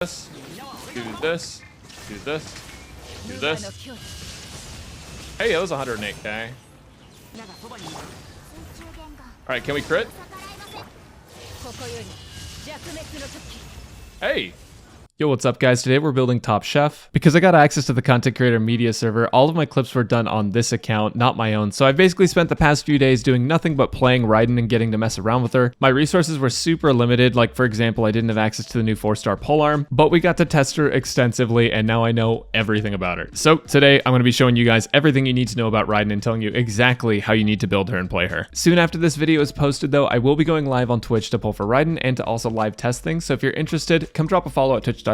this, do this, do this, do this. Hey, it was 108k. Alright, can we crit? Hey! Yo, what's up guys? Today we're building Top Chef. Because I got access to the content creator media server, all of my clips were done on this account, not my own. So I basically spent the past few days doing nothing but playing Raiden and getting to mess around with her. My resources were super limited, like for example, I didn't have access to the new 4-star polearm, but we got to test her extensively and now I know everything about her. So today I'm going to be showing you guys everything you need to know about Raiden and telling you exactly how you need to build her and play her. Soon after this video is posted though, I will be going live on Twitch to pull for Raiden and to also live test things. So if you're interested, come drop a follow at twitch.tv/Braxophone.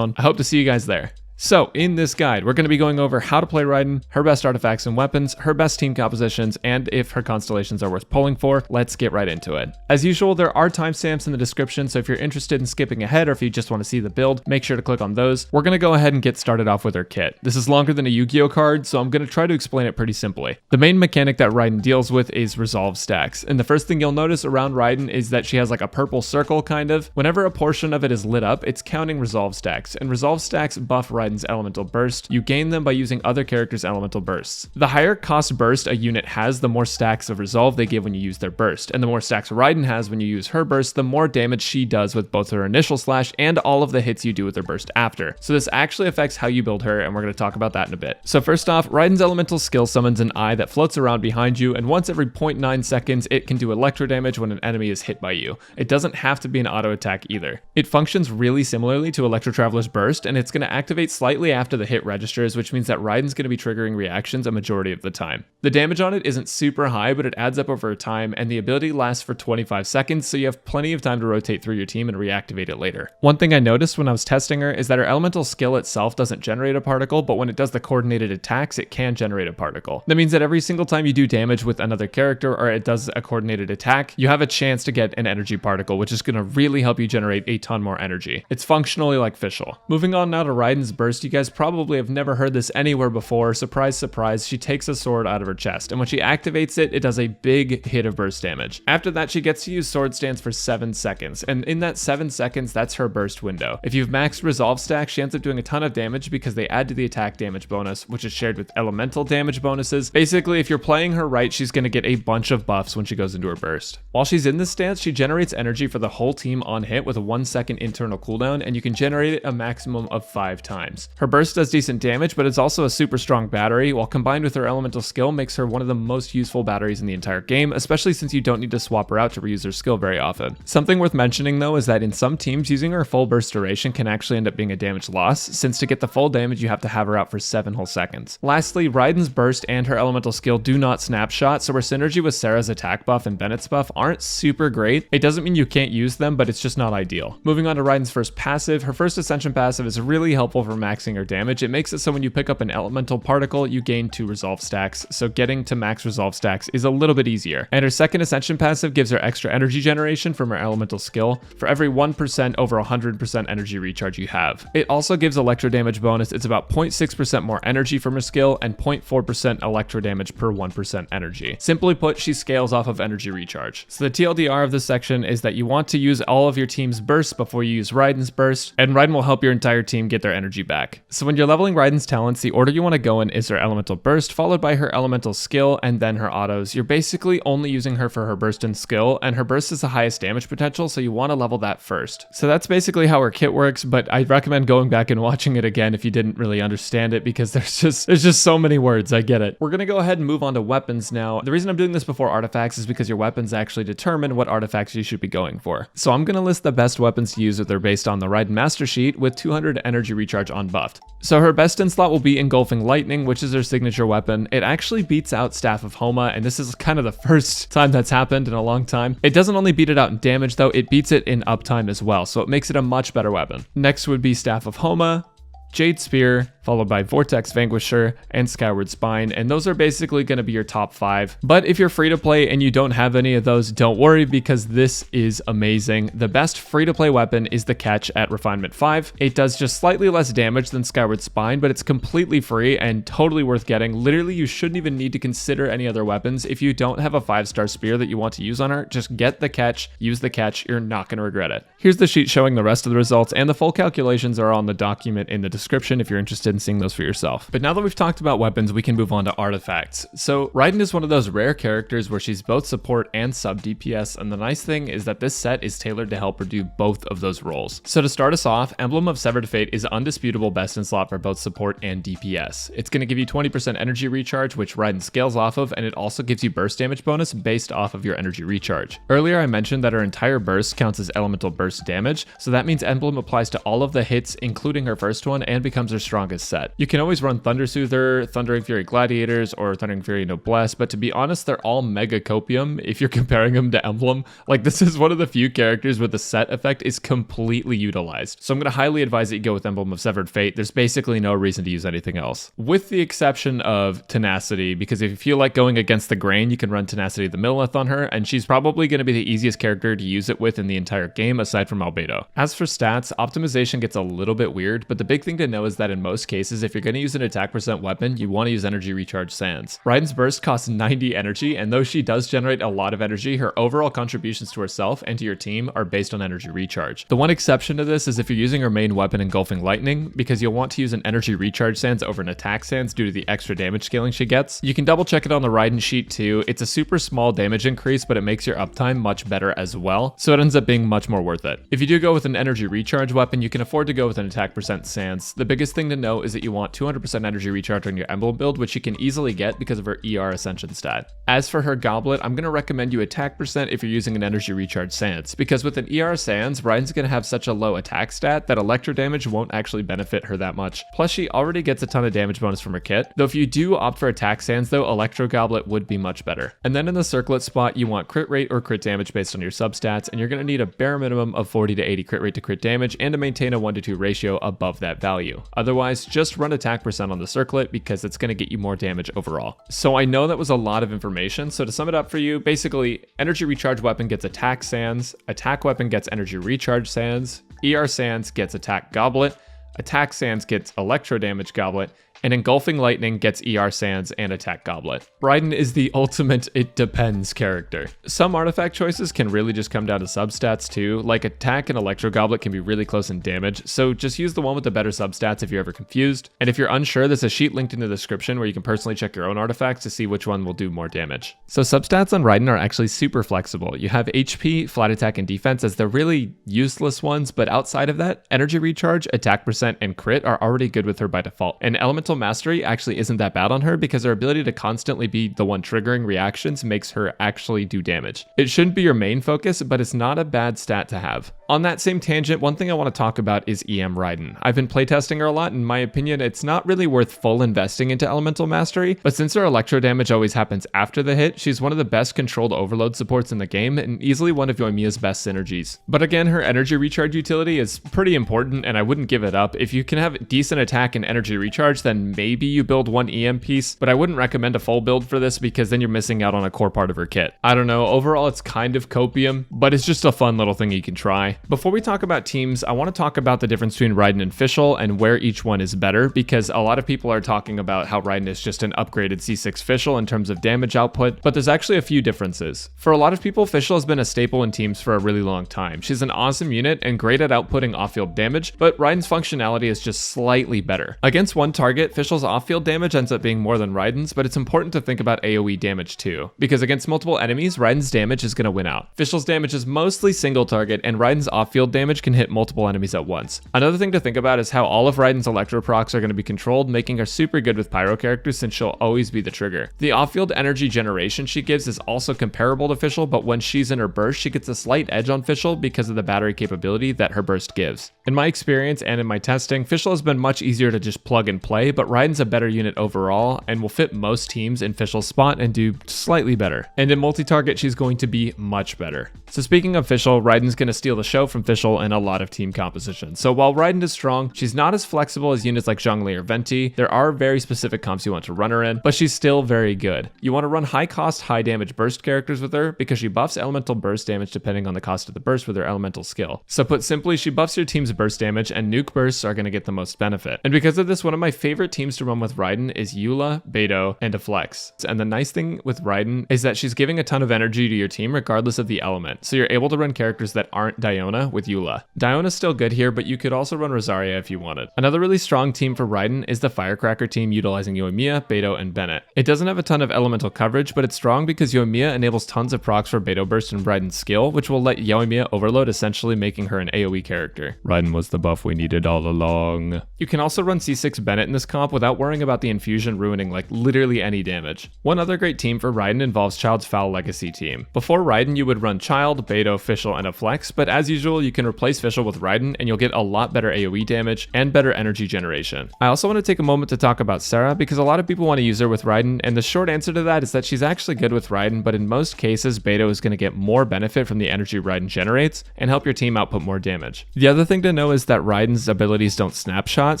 I hope to see you guys there. So, in this guide, we're going to be going over how to play Raiden, her best artifacts and weapons, her best team compositions, and if her constellations are worth pulling for. Let's get right into it. As usual, there are timestamps in the description, so if you're interested in skipping ahead or if you just want to see the build, make sure to click on those. We're going to go ahead and get started off with her kit. This is longer than a Yu-Gi-Oh card, so I'm going to try to explain it pretty simply. The main mechanic that Raiden deals with is resolve stacks, and the first thing you'll notice around Raiden is that she has like a purple circle kind of. Whenever a portion of it is lit up, it's counting resolve stacks, and resolve stacks buff Raiden's elemental burst. You gain them by using other characters' elemental bursts. The higher cost burst a unit has, the more stacks of resolve they give when you use their burst, and the more stacks Raiden has when you use her burst, the more damage she does with both her initial slash and all of the hits you do with her burst after. So this actually affects how you build her, and we're going to talk about that in a bit. So first off, Raiden's elemental skill summons an eye that floats around behind you, and once every 0.9 seconds it can do electro damage when an enemy is hit by you. It doesn't have to be an auto attack either. It functions really similarly to Electro Traveler's burst, and it's going to activate slightly after the hit registers, which means that Raiden's going to be triggering reactions a majority of the time. The damage on it isn't super high, but it adds up over time, and the ability lasts for 25 seconds, so you have plenty of time to rotate through your team and reactivate it later. One thing I noticed when I was testing her is that her elemental skill itself doesn't generate a particle, but when it does the coordinated attacks, it can generate a particle. That means that every single time you do damage with another character or it does a coordinated attack, you have a chance to get an energy particle, which is going to really help you generate a ton more energy. It's functionally like Fischl. Moving on now to Raiden's burst, you guys probably have never heard this anywhere before. Surprise, surprise, she takes a sword out of her chest, and when she activates it, it does a big hit of burst damage. After that, she gets to use sword stance for 7 seconds, and in that 7 seconds, that's her burst window. If you've maxed resolve stack, she ends up doing a ton of damage because they add to the attack damage bonus, which is shared with elemental damage bonuses. Basically, if you're playing her right, she's going to get a bunch of buffs when she goes into her burst. While she's in this stance, she generates energy for the whole team on hit with a 1-second internal cooldown, and you can generate it a maximum of 5 times. Her burst does decent damage, but it's also a super strong battery, while combined with her elemental skill makes her one of the most useful batteries in the entire game, especially since you don't need to swap her out to reuse her skill very often. Something worth mentioning though is that in some teams, using her full burst duration can actually end up being a damage loss, since to get the full damage you have to have her out for 7 whole seconds. Lastly, Raiden's burst and her elemental skill do not snapshot, so her synergy with Sarah's attack buff and Bennett's buff aren't super great. It doesn't mean you can't use them, but it's just not ideal. Moving on to Raiden's first passive, her first ascension passive is really helpful for maxing her damage. It makes it so when you pick up an elemental particle, you gain 2 resolve stacks, so getting to max resolve stacks is a little bit easier. And her second ascension passive gives her extra energy generation from her elemental skill for every 1% over 100% energy recharge you have. It also gives electro damage bonus. It's about 0.6% more energy from her skill and 0.4% electro damage per 1% energy. Simply put, she scales off of energy recharge. So the TLDR of this section is that you want to use all of your team's bursts before you use Raiden's burst, and Raiden will help your entire team get their energy back. So when you're leveling Raiden's talents, the order you want to go in is her elemental burst, followed by her elemental skill, and then her autos. You're basically only using her for her burst and skill, and her burst is the highest damage potential, so you want to level that first. So that's basically how her kit works, but I'd recommend going back and watching it again if you didn't really understand it, because there's just so many words. I get it. We're gonna go ahead and move on to weapons now. The reason I'm doing this before artifacts is because your weapons actually determine what artifacts you should be going for. So I'm gonna list the best weapons to use that they're based on the Raiden Mastersheet with 200 energy recharge unbuffed. So her best in slot will be Engulfing Lightning, which is her signature weapon. It actually beats out Staff of Homa, and this is kind of the first time that's happened in a long time. It doesn't only beat it out in damage though, it beats it in uptime as well, so it makes it a much better weapon. Next would be Staff of Homa, Jade Spear, followed by Vortex Vanquisher and Skyward Spine, and those are basically going to be your top 5. But if you're free to play and you don't have any of those, don't worry, because this is amazing. The best free to play weapon is the Catch at Refinement 5. It does just slightly less damage than Skyward Spine, but it's completely free and totally worth getting. Literally, you shouldn't even need to consider any other weapons. If you don't have a 5-star spear that you want to use on her, just get the Catch, use the Catch, you're not going to regret it. Here's the sheet showing the rest of the results, and the full calculations are on the document in the description if you're interested in seeing those for yourself. But now that we've talked about weapons, we can move on to artifacts. So Raiden is one of those rare characters where she's both support and sub DPS, and the nice thing is that this set is tailored to help her do both of those roles. So to start us off, Emblem of Severed Fate is undisputable best in slot for both support and DPS. It's going to give you 20% energy recharge, which Raiden scales off of, and it also gives you burst damage bonus based off of your energy recharge. Earlier I mentioned that her entire burst counts as elemental burst damage, so that means Emblem applies to all of the hits, including her first one, and becomes her strongest set. You can always run Thunder Soother, Thundering Fury Gladiators, or Thundering Fury Noblesse, but to be honest, they're all mega copium if you're comparing them to Emblem. Like, this is one of the few characters where the set effect is completely utilized. So I'm going to highly advise that you go with Emblem of Severed Fate. There's basically no reason to use anything else. With the exception of Tenacity, because if you feel like going against the grain, you can run Tenacity the Millith on her, and she's probably going to be the easiest character to use it with in the entire game, aside from Albedo. As for stats, optimization gets a little bit weird, but the big thing to know is that in most cases, if you're going to use an attack percent weapon, you want to use energy recharge sands. Raiden's burst costs 90 energy, and though she does generate a lot of energy, her overall contributions to herself and to your team are based on energy recharge. The one exception to this is if you're using her main weapon Engulfing Lightning, because you'll want to use an energy recharge sands over an attack sands due to the extra damage scaling she gets. You can double check it on the Raiden sheet too. It's a super small damage increase, but it makes your uptime much better as well, so it ends up being much more worth it. If you do go with an energy recharge weapon, you can afford to go with an attack percent sands. The biggest thing to know is that you want 200% energy recharge on your emblem build, which you can easily get because of her ER Ascension stat. As for her goblet, I'm going to recommend you attack percent if you're using an energy recharge sands, because with an ER sands, Raiden's going to have such a low attack stat that electro damage won't actually benefit her that much. Plus, she already gets a ton of damage bonus from her kit, though if you do opt for attack sands though, electro goblet would be much better. And then in the circlet spot, you want crit rate or crit damage based on your substats, and you're going to need a bare minimum of 40 to 80 crit rate to crit damage and to maintain a 1-to-2 ratio above that value. Otherwise, just run attack percent on the circlet because it's going to get you more damage overall. So I know that was a lot of information, so to sum it up for you, basically energy recharge weapon gets attack sands, attack weapon gets energy recharge sands, ER sands gets attack goblet, attack sands gets electro damage goblet, and Engulfing Lightning gets ER Sands and Attack Goblet. Raiden is the ultimate it depends character. Some artifact choices can really just come down to substats too, like Attack and Electro Goblet can be really close in damage, so just use the one with the better substats if you're ever confused. And if you're unsure, there's a sheet linked in the description where you can personally check your own artifacts to see which one will do more damage. So substats on Raiden are actually super flexible. You have HP, flat attack, and defense as the really useless ones, but outside of that, energy recharge, attack percent, and crit are already good with her by default. And elemental mastery actually isn't that bad on her because her ability to constantly be the one triggering reactions makes her actually do damage. It shouldn't be your main focus, but it's not a bad stat to have. On that same tangent, one thing I want to talk about is EM Raiden. I've been playtesting her a lot, and in my opinion, it's not really worth full investing into elemental mastery, but since her electro damage always happens after the hit, she's one of the best controlled overload supports in the game and easily one of Yoimiya's best synergies. But again, her energy recharge utility is pretty important and I wouldn't give it up. If you can have decent attack and energy recharge, then maybe you build one EM piece, but I wouldn't recommend a full build for this because then you're missing out on a core part of her kit. I don't know, overall it's kind of copium, but it's just a fun little thing you can try. Before we talk about teams, I want to talk about the difference between Raiden and Fischl and where each one is better, because a lot of people are talking about how Raiden is just an upgraded C6 Fischl in terms of damage output, but there's actually a few differences. For a lot of people, Fischl has been a staple in teams for a really long time. She's an awesome unit and great at outputting off-field damage, but Raiden's functionality is just slightly better. Against one target, Fischl's off-field damage ends up being more than Raiden's, but it's important to think about AoE damage too, because against multiple enemies, Raiden's damage is going to win out. Fischl's damage is mostly single target, and Raiden's off-field damage can hit multiple enemies at once. Another thing to think about is how all of Raiden's electro procs are going to be controlled, making her super good with pyro characters since she'll always be the trigger. The off-field energy generation she gives is also comparable to Fischl, but when she's in her burst, she gets a slight edge on Fischl because of the battery capability that her burst gives. In my experience and in my testing, Fischl has been much easier to just plug and play, but Raiden's a better unit overall and will fit most teams in Fischl's spot and do slightly better. And in multi-target, she's going to be much better. So speaking of Fischl, Raiden's going to steal the show from Fischl in a lot of team compositions. So while Raiden is strong, she's not as flexible as units like Zhongli or Venti. There are very specific comps you want to run her in, but she's still very good. You want to run high cost, high damage burst characters with her because she buffs elemental burst damage depending on the cost of the burst with her elemental skill. So put simply, she buffs your team's burst damage and nuke bursts are going to get the most benefit. And because of this, one of my favorite teams to run with Raiden is Eula, Beidou, and Deflex. And the nice thing with Raiden is that she's giving a ton of energy to your team regardless of the element. So you're able to run characters that aren't Diona with Eula. Diona's still good here, but you could also run Rosaria if you wanted. Another really strong team for Raiden is the Firecracker team utilizing Yoimiya, Beidou, and Bennett. It doesn't have a ton of elemental coverage, but it's strong because Yoimiya enables tons of procs for Beidou burst and Raiden's skill, which will let Yoimiya overload, essentially making her an AoE character. Raiden was the buff we needed all along. You can also run C6 Bennett in this comp without worrying about the infusion ruining like literally any damage. One other great team for Raiden involves Child's Foul Legacy team. Before Raiden, you would run Child, Beidou, Fischl, and a Flex, but as usual, you can replace Fischl with Raiden and you'll get a lot better AoE damage and better energy generation. I also want to take a moment to talk about Sarah because a lot of people want to use her with Raiden, and the short answer to that is that she's actually good with Raiden, but in most cases, Beidou is going to get more benefit from the energy Raiden generates and help your team output more damage. The other thing to know is that Raiden's abilities don't snapshot,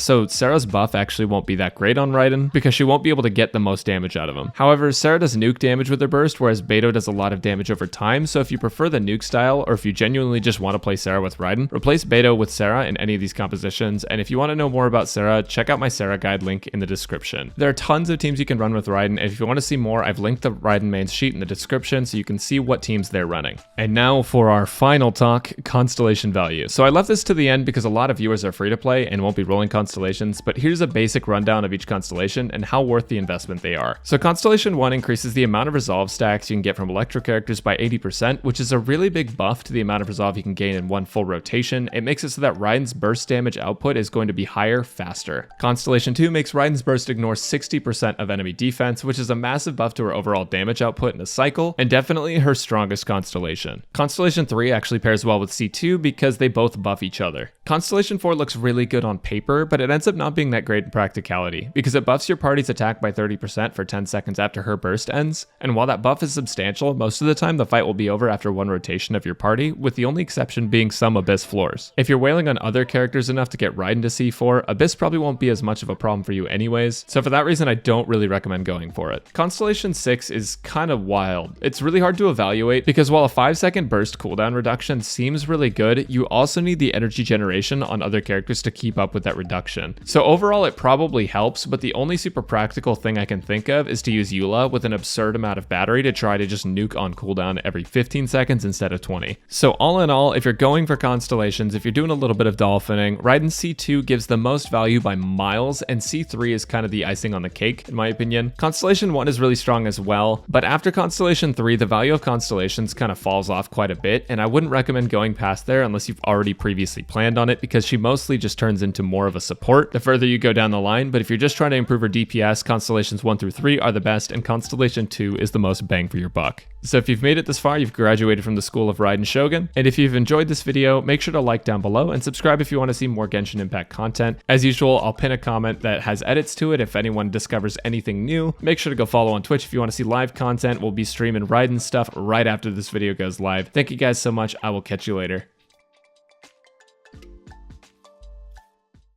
so Sarah's buff actually won't be that great on Raiden because she won't be able to get the most damage out of him. However, Sarah does nuke damage with her burst, whereas Beidou does a lot of damage over time, so if you prefer the nuke style or if you genuinely just want to play Sarah with Raiden, replace Beidou with Sarah in any of these compositions, and if you want to know more about Sarah, check out my Sarah guide link in the description. There are tons of teams you can run with Raiden, and if you want to see more, I've linked the Raiden mains sheet in the description so you can see what teams they're running. And now for our final talk, constellation value. So I left this to the end because a lot of viewers are free to play and won't be rolling constellations, but here's a basic rundown of each constellation and how worth the investment they are. So Constellation 1 increases the amount of resolve stacks you can get from electro characters by 80%, which is a really big buff to the amount of resolve you can gain in one full rotation. It makes it so that Raiden's burst damage output is going to be higher faster. Constellation 2 makes Raiden's burst ignore 60% of enemy defense, which is a massive buff to her overall damage output in a cycle, and definitely her strongest constellation. Constellation 3 actually pairs well with C2 because they both buff each other. Constellation 4 looks really good on paper, but it ends up not being that great in practicality, because it buffs your party's attack by 30% for 10 seconds after her burst ends, and while that buff is substantial, most of the time the fight will be over after one rotation of your party, with the only exception being some Abyss floors. If you're wailing on other characters enough to get Raiden to C4, Abyss probably won't be as much of a problem for you anyways, so for that reason I don't really recommend going for it. Constellation 6 is kind of wild. It's really hard to evaluate because while a 5-second burst cooldown reduction seems really good, you also need the energy generation on other characters to keep up with that reduction. So overall it probably helps, but the only super practical thing I can think of is to use Eula with an absurd amount of battery to try to just nuke on cooldown every 15 seconds instead of 20. So all in all, if you're going for constellations, if you're doing a little bit of dolphining, Raiden C2 gives the most value by miles, and C3 is kind of the icing on the cake in my opinion. Constellation 1 is really strong as well, but after Constellation 3, the value of constellations kind of falls off quite a bit, and I wouldn't recommend going past there unless you've already previously planned on it, because she mostly just turns into more of a support the further you go down the line. But if you're just trying to improve her DPS, Constellations 1 through 3 are the best, and Constellation 2 is the most bang for your buck. So if you've made it this far, you've graduated from the school of Raiden Shogun, and if you've enjoyed this video, make sure to like down below and subscribe if you want to see more Genshin Impact content. As usual, I'll pin a comment that has edits to it if anyone discovers anything new. Make sure to go follow on Twitch if you want to see live content. We'll be streaming Raiden stuff right after this video goes live. Thank you guys so much. I will catch you later.